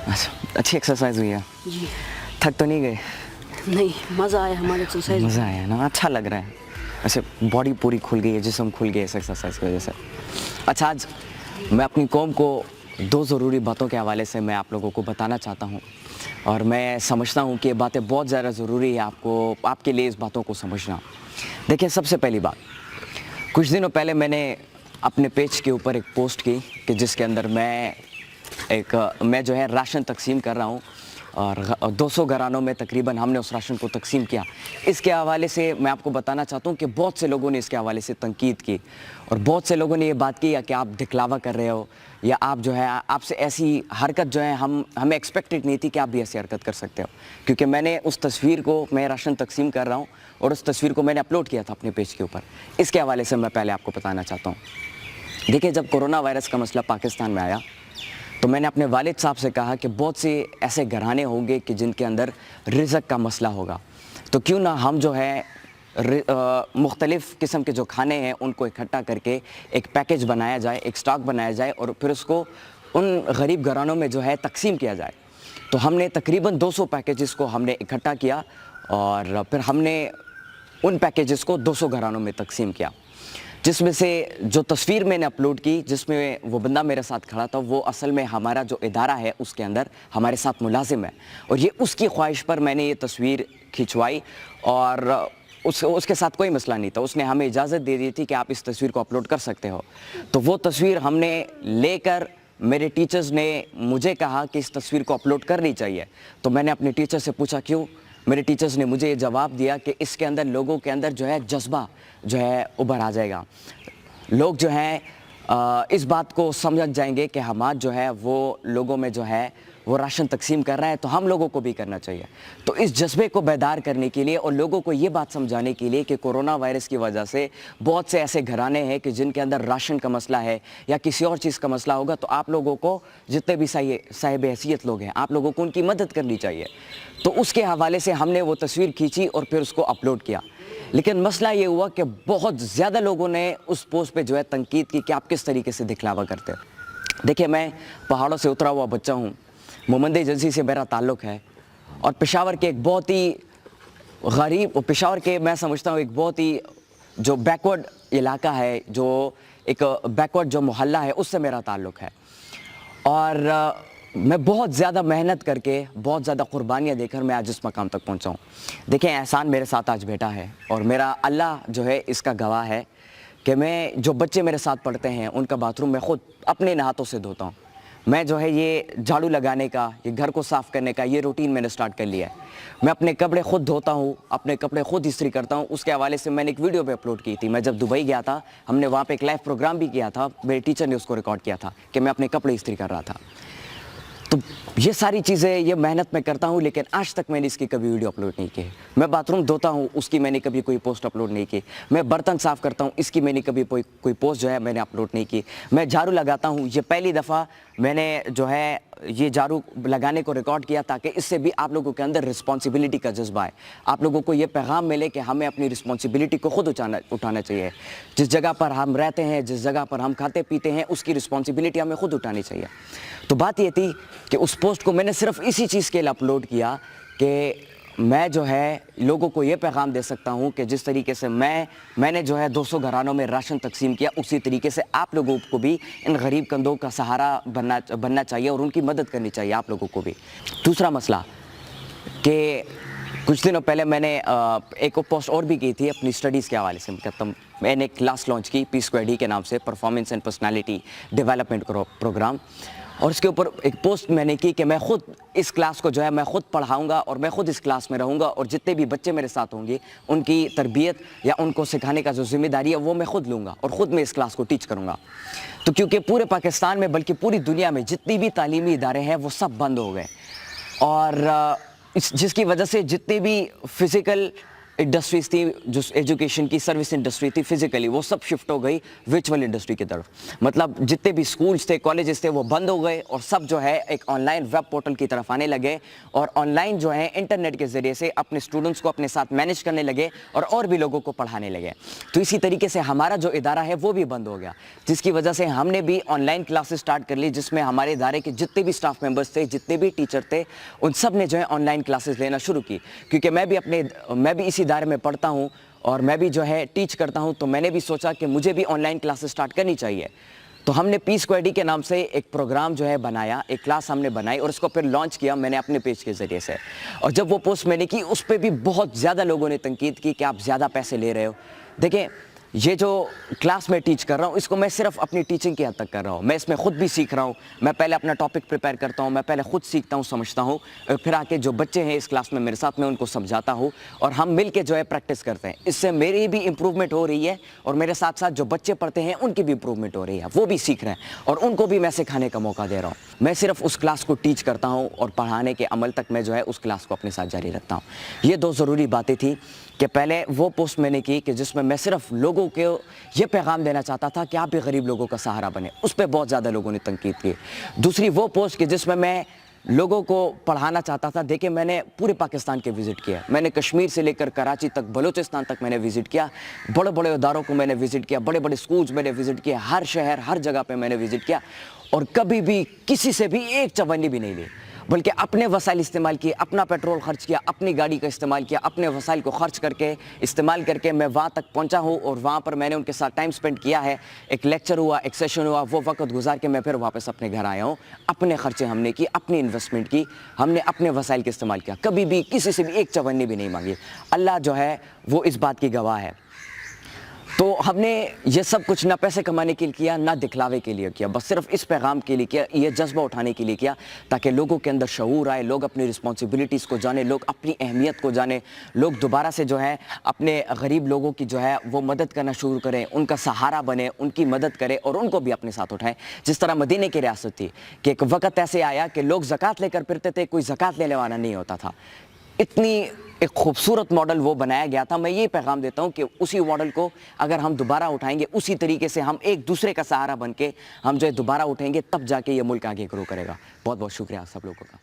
अच्छा, अच्छी एक्सरसाइज हुई है। जी थक तो नहीं गए? नहीं, मज़ा आया हमारे एक्सरसाइज में। मज़ा आया ना, अच्छा लग रहा है। ऐसे बॉडी पूरी खुल गई है, जिस्म खुल गया इस एक्सरसाइज की वजह से। अच्छा, आज मैं अपनी कौम को दो ज़रूरी बातों के हवाले से मैं आप लोगों को बताना चाहता हूँ, और मैं समझता हूँ कि ये बातें बहुत ज़्यादा ज़रूरी है आपके लिए इस बातों को समझना। देखिए, सबसे पहली बात, कुछ दिनों पहले मैंने अपने पेज के ऊपर एक पोस्ट की कि जिसके अंदर मैं जो है राशन तकसीम कर रहा हूँ, और 200 घरानों में तकरीबन हमने उस राशन को तकसीम किया। इसके हवाले से मैं आपको बताना चाहता हूँ कि बहुत से लोगों ने इसके हवाले से तनकीद की, और बहुत से लोगों ने ये बात की कि आप दिखलावा कर रहे हो, या आप जो है आपसे ऐसी हरकत जो है हमें एक्सपेक्टेड नहीं थी कि आप भी ऐसी हरकत कर सकते हो, क्योंकि मैंने उस तस्वीर को, मैं राशन तकसीम कर रहा हूँ और उस तस्वीर को मैंने अपलोड किया था अपने पेज के ऊपर। इसके हवाले से मैं पहले आपको बताना चाहता हूँ। देखिए, जब कोरोना वायरस का मसला पाकिस्तान में आया तो मैंने अपने वालिद साहब से कहा कि बहुत से ऐसे घराने होंगे कि जिनके अंदर रिज़्क़ का मसला होगा, तो क्यों ना हम जो है मुख्तलिफ़ किस्म के जो खाने हैं उनको इकट्ठा करके एक पैकेज बनाया जाए, एक स्टॉक बनाया जाए, और फिर उसको उन गरीब घरानों में जो है तकसीम किया जाए। तो हमने तकरीबन 200 पैकेजेस को हमने इकट्ठा किया, और फिर हमने उन पैकेजेस को 200 घरानों में तकसीम किया। जिसमें से जो तस्वीर मैंने अपलोड की, जिसमें वो बंदा मेरे साथ खड़ा था, वो असल में हमारा जो इदारा है उसके अंदर हमारे साथ मुलाजिम है, और ये उसकी ख्वाहिश पर मैंने ये तस्वीर खिंचवाई, और उसके साथ कोई मसला नहीं था। उसने हमें इजाज़त दे दी थी कि आप इस तस्वीर को अपलोड कर सकते हो। तो वो तस्वीर हमने लेकर, मेरे टीचर्स ने मुझे कहा कि इस तस्वीर को अपलोड करनी चाहिए। तो मैंने अपने टीचर से पूछा क्यों। मेरे टीचर्स ने मुझे ये जवाब दिया कि इसके अंदर लोगों के अंदर जो है जज्बा जो है उभर आ जाएगा। लोग जो हैं इस बात को समझ जाएंगे कि हमारा जो है वो लोगों में जो है वो राशन तकसीम कर रहा है, तो हम लोगों को भी करना चाहिए। तो इस जज्बे को बेदार करने के लिए और लोगों को ये बात समझाने के लिए कि कोरोना वायरस की वजह से बहुत से ऐसे घराने हैं कि जिनके अंदर राशन का मसला है या किसी और चीज़ का मसला होगा, तो आप लोगों को, जितने भी साहिब हैसियत लोग हैं, आप लोगों को उनकी मदद करनी चाहिए। तो उसके हवाले से हमने वो तस्वीर खींची और फिर उसको अपलोड किया। लेकिन मसला ये हुआ कि बहुत ज़्यादा लोगों ने उस पोस्ट पे जो है तनकीद की कि आप किस तरीके से दिखलावा करते हो। देखिए, मैं पहाड़ों से उतरा हुआ बच्चा हूँ, मोमंद एजेंसी से मेरा ताल्लुक़ है, और पेशावर के एक बहुत ही गरीब, पेशावर के मैं समझता हूँ एक बहुत ही जो बैकवर्ड इलाका है, जो एक बैकवर्ड जो मोहल्ला है, उससे मेरा ताल्लुक़ है। और मैं बहुत ज़्यादा मेहनत करके, बहुत ज़्यादा कुर्बानियाँ देकर मैं आज इस मकाम तक पहुँचा हूँ। देखें, एहसान मेरे साथ आज बैठा है, और मेरा अल्लाह जो है इसका गवाह है कि मैं, जो बच्चे मेरे साथ पढ़ते हैं, उनका बाथरूम मैं ख़ुद अपने हाथों से धोता हूँ। मैं जो है ये झाड़ू लगाने का, ये घर को साफ़ करने का ये रूटीन मैंने स्टार्ट कर लिया है। मैं अपने कपड़े ख़ुद धोता हूँ, अपने कपड़े ख़ुद इस्त्री करता हूँ। उसके हवाले से मैंने एक वीडियो पे अपलोड की थी। मैं जब दुबई गया था, हमने वहाँ पे एक लाइव प्रोग्राम भी किया था, मेरे टीचर ने उसको रिकॉर्ड किया था कि मैं अपने कपड़े इस्त्री कर रहा था। तो ये सारी चीज़ें, ये मेहनत मैं करता हूँ, लेकिन आज तक मैंने इसकी कभी वीडियो अपलोड नहीं की। मैं बाथरूम धोता हूँ, उसकी मैंने कभी कोई पोस्ट अपलोड नहीं की। मैं बर्तन साफ़ करता हूँ, इसकी मैंने कभी कोई पोस्ट जो है मैंने अपलोड नहीं की। मैं झाड़ू लगाता हूँ, ये पहली दफ़ा मैंने जो है ये झाड़ू लगाने को रिकॉर्ड किया, ताकि इससे भी आप लोगों के अंदर रिस्पॉन्सिबिलिटी का जज्बा है। आप लोगों को ये पैगाम मिले कि हमें अपनी रिस्पॉन्सिबिलिटी को खुद उठाना चाहिए। जिस जगह पर हम रहते हैं, जिस जगह पर हम खाते पीते हैं, उसकी रिस्पॉन्सिबिलिटी हमें खुद उठानी चाहिए। तो बात ये थी कि उस पोस्ट को मैंने सिर्फ इसी चीज़ के लिए अपलोड किया कि मैं जो है लोगों को ये पैगाम दे सकता हूँ कि जिस तरीके से मैंने जो है 200 घरानों में राशन तकसीम किया, उसी तरीके से आप लोगों को भी इन गरीब कंधों का सहारा बनना चाहिए, और उनकी मदद करनी चाहिए आप लोगों को भी। दूसरा मसला कि कुछ दिनों पहले मैंने एक पोस्ट और भी की थी अपनी स्टडीज़ के हवाले से। मैंने एक क्लास लॉन्च की P2D के नाम से, performance and personality development programme, और इसके ऊपर एक पोस्ट मैंने की कि मैं ख़ुद इस क्लास को जो है मैं ख़ुद पढ़ाऊँगा, और मैं ख़ुद इस क्लास में रहूँगा, और जितने भी बच्चे मेरे साथ होंगे उनकी तरबियत या उनको सिखाने का जो ज़िम्मेदारी है वो मैं ख़ुद लूँगा, और ख़ुद मैं इस क्लास को टीच करूँगा। तो क्योंकि पूरे पाकिस्तान में, बल्कि पूरी दुनिया में जितनी भी तालीमी इदारे हैं वो सब बंद हो गए, और जिसकी वजह से जितने भी फ़िज़िकल इंडस्ट्रीज थी, जो एजुकेशन की सर्विस इंडस्ट्री थी फिजिकली, वो सब शिफ्ट हो गई वर्चुअल इंडस्ट्री की तरफ। मतलब जितने भी स्कूल्स थे, कॉलेजेस थे, वो बंद हो गए और सब जो है एक ऑनलाइन वेब पोर्टल की तरफ आने लगे और ऑनलाइन जो है इंटरनेट के ज़रिए से अपने स्टूडेंट्स को अपने साथ मैनेज करने लगे और भी लोगों को पढ़ाने लगे। तो इसी तरीके से हमारा जो इदारा है वो भी बंद हो गया, जिसकी वजह से हमने भी ऑनलाइन क्लासेस स्टार्ट कर ली, जिसमें हमारे इदारे के जितने भी स्टाफ मेंबर्स थे, जितने भी टीचर थे, उन सब ने जो है ऑनलाइन क्लासेस लेना शुरू की। क्योंकि मैं भी इसी इदारे में पढ़ता हूँ और मैं भी जो है टीच करता हूँ, तो मैंने भी सोचा कि मुझे भी ऑनलाइन क्लासेस स्टार्ट करनी चाहिए। तो हमने P-Square-D के नाम से एक प्रोग्राम जो है बनाया, एक क्लास हमने बनाई और उसको फिर लॉन्च किया मैंने अपने पेज के ज़रिए से। और जब वो पोस्ट मैंने की, उस पर भी बहुत ज़्यादा लोगों ने तनकीद की कि आप ज़्यादा पैसे ले रहे हो। देखिए, ये जो क्लास में टीच कर रहा हूँ, इसको मैं सिर्फ अपनी टीचिंग की हद तक कर रहा हूँ। मैं इसमें ख़ुद भी सीख रहा हूँ। मैं पहले अपना टॉपिक प्रिपेयर करता हूँ, मैं पहले ख़ुद सीखता हूँ, समझता हूँ, फिर आके जो बच्चे हैं इस क्लास में मेरे साथ, मैं उनको समझाता हूँ और हम मिल के जो है प्रैक्टिस करते हैं। इससे मेरी भी इम्प्रूवमेंट हो रही है और मेरे साथ साथ जो बच्चे पढ़ते हैं उनकी भी इम्प्रूवमेंट हो रही है, वो भी सीख रहे हैं और उनको भी मैं सिखाने का मौका दे रहा हूँ। मैं सिर्फ उस क्लास को टीच करता हूँ और पढ़ाने के अमल तक मैं जो है उस क्लास को अपने साथ जारी रखता हूँ। ये दो ज़रूरी बातें थी कि पहले वो पोस्ट मैंने की कि जिसमें मैं सिर्फ लोगों को ये पैगाम देना चाहता था कि आप भी गरीब लोगों का सहारा बने। उस पर बहुत ज़्यादा लोगों ने तनकीद की। दूसरी वो पोस्ट कि जिसमें मैं लोगों को पढ़ाना चाहता था। देखिए, मैंने पूरे पाकिस्तान के विज़िट किया, मैंने कश्मीर से लेकर कराची तक, बलूचिस्तान तक मैंने विज़िट किया, बड़े बड़े इदारों को मैंने विज़िट किया, बड़े बड़े स्कूल्स मैंने विज़िट किया, हर शहर हर जगह पे मैंने विज़िट किया और कभी भी किसी से भी एक चवन्नी भी नहीं ली, बल्कि अपने वसाइल इस्तेमाल किए, अपना पेट्रोल खर्च किया, अपनी गाड़ी का इस्तेमाल किया, अपने वसाइल को खर्च करके इस्तेमाल करके मैं वहाँ तक पहुँचा हूँ और वहाँ पर मैंने उनके साथ टाइम स्पेंड किया है। एक लेक्चर हुआ, एक सेशन हुआ, वो वक्त गुजार के मैं फिर वापस अपने घर आया हूँ। अपने खर्चे हमने की, अपनी इन्वेस्टमेंट की, हमने अपने वसाइल का इस्तेमाल किया, कभी भी किसी से भी एक चवन्नी भी नहीं मांगी। अल्लाह जो है वो इस बात की गवाह है। तो हमने ये सब कुछ ना पैसे कमाने के लिए किया, ना दिखलावे के लिए किया, बस सिर्फ इस पैगाम के लिए किया, ये जज्बा उठाने के लिए किया ताकि लोगों के अंदर शऊर आए, लोग अपनी रिस्पॉन्सिबिलिटीज़ को जाने, लोग अपनी अहमियत को जाने, लोग दोबारा से जो है अपने गरीब लोगों की जो है वो मदद करना शुरू करें, उनका सहारा बने, उनकी मदद करें और उनको भी अपने साथ उठाएं। जिस तरह मदीने की रियासत थी कि एक वक्त ऐसे आया कि लोग ज़कात लेकर फिरते थे, कोई ज़कात लेने वाला नहीं होता था। इतनी एक खूबसूरत मॉडल वो बनाया गया था। मैं ये पैगाम देता हूँ कि उसी मॉडल को अगर हम दोबारा उठाएंगे, उसी तरीके से हम एक दूसरे का सहारा बन के हम जो है दोबारा उठेंगे, तब जाके ये मुल्क आगे ग्रो करेगा। बहुत बहुत शुक्रिया आप सब लोगों का।